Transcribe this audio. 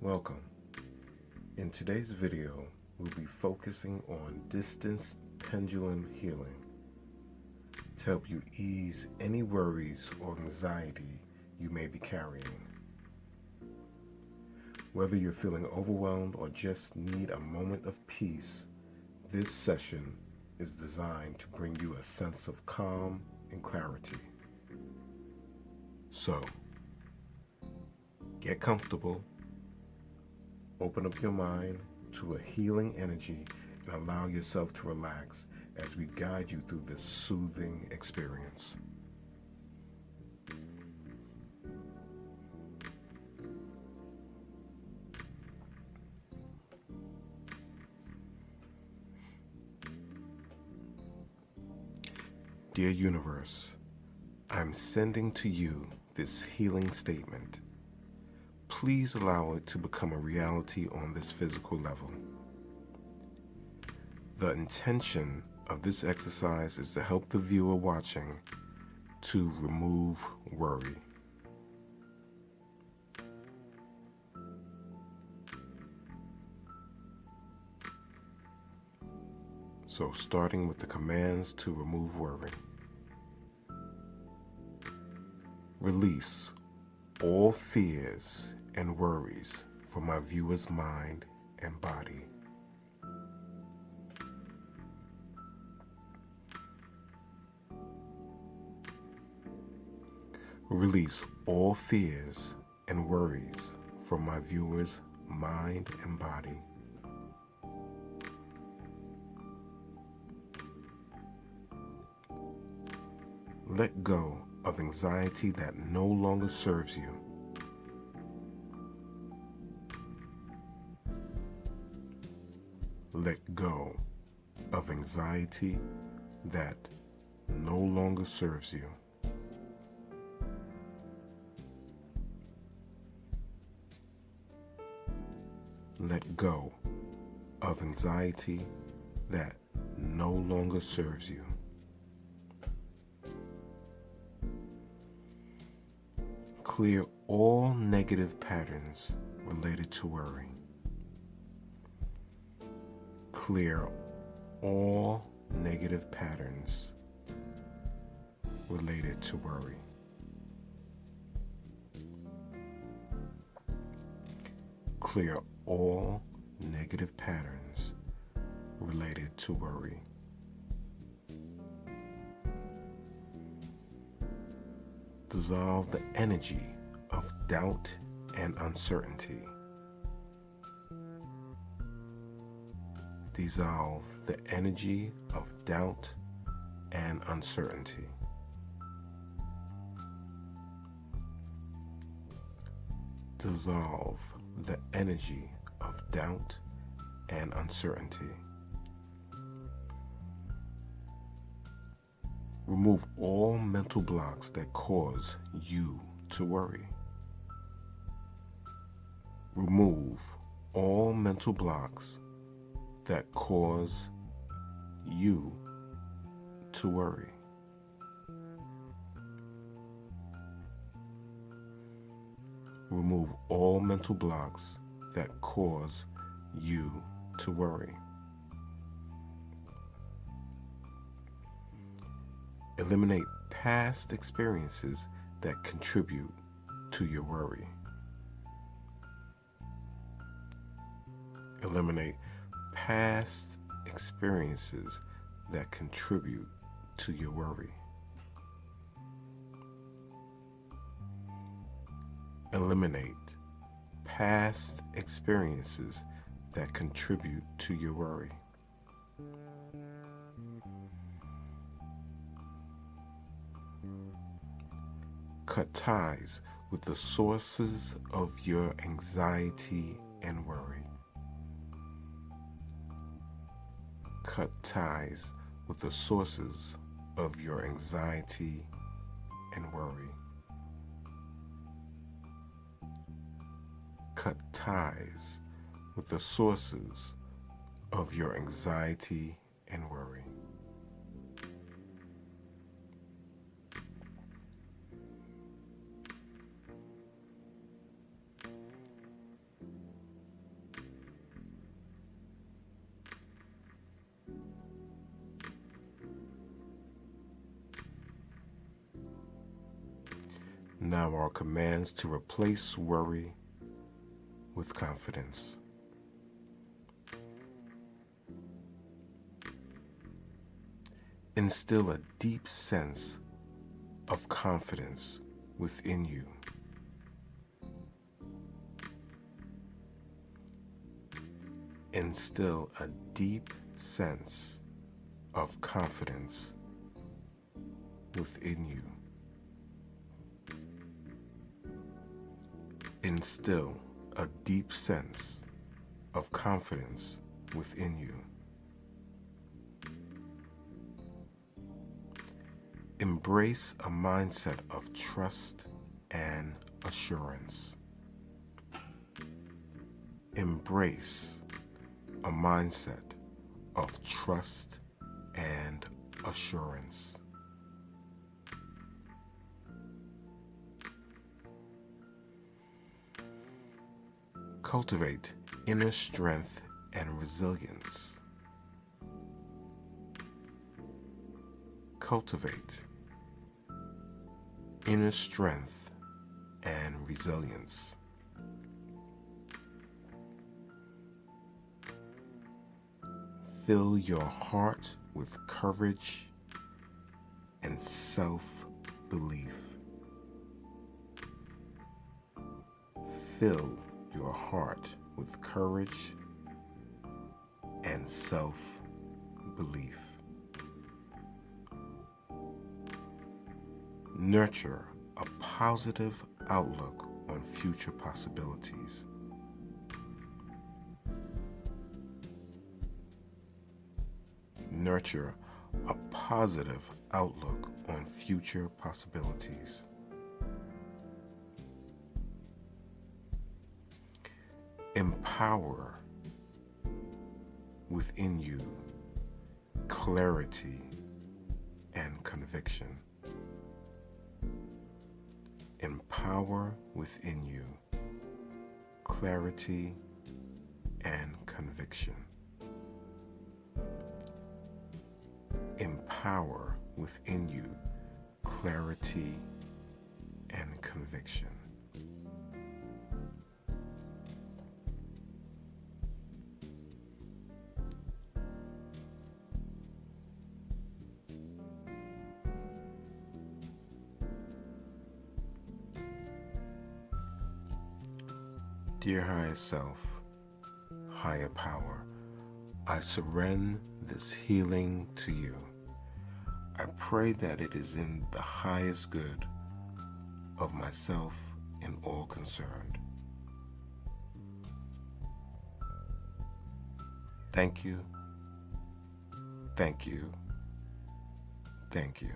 Welcome. In today's video, we'll be focusing on distance pendulum healing to help you ease any worries or anxiety you may be carrying. Whether you're feeling overwhelmed or just need a moment of peace, this session is designed to bring you a sense of calm and clarity. So, get comfortable. Open up your mind to a healing energy and allow yourself to relax as we guide you through this soothing experience. Dear Universe, I'm sending to you this healing statement. Please allow it to become a reality on this physical level. The intention of this exercise is to help the viewer watching to remove worry. So, starting with the commands to remove worry. Release all fears and worries from my viewer's mind and body. Release all fears and worries from my viewer's mind and body. Let go of anxiety that no longer serves you. Let go of anxiety that no longer serves you. Let go of anxiety that no longer serves you. Clear all negative patterns related to worry. Clear all negative patterns related to worry. Clear all negative patterns related to worry. Dissolve the energy of doubt and uncertainty. Dissolve the energy of doubt and uncertainty. Dissolve the energy of doubt and uncertainty. Remove all mental blocks that cause you to worry. Remove all mental blocks that cause you to worry. Remove all mental blocks that cause you to worry. Eliminate past experiences that contribute to your worry. Eliminate past experiences that contribute to your worry. Eliminate past experiences that contribute to your worry. Cut ties with the sources of your anxiety and worry. Cut ties with the sources of your anxiety and worry. Cut ties with the sources of your anxiety and worry. Now our commands to replace worry with confidence. Instill a deep sense of confidence within you. Instill a deep sense of confidence within you. Instill a deep sense of confidence within you. Embrace a mindset of trust and assurance. Embrace a mindset of trust and assurance. Cultivate inner strength and resilience. Cultivate inner strength and resilience. Fill your heart with courage and self-belief. Fill your heart with courage and self-belief. Nurture a positive outlook on future possibilities. Nurture a positive outlook on future possibilities. Empower within you clarity and conviction. Empower within you clarity and conviction. Empower within you clarity and conviction. Dear higher self, higher power, I surrender this healing to you. I pray that it is in the highest good of myself and all concerned. Thank you, thank you, thank you.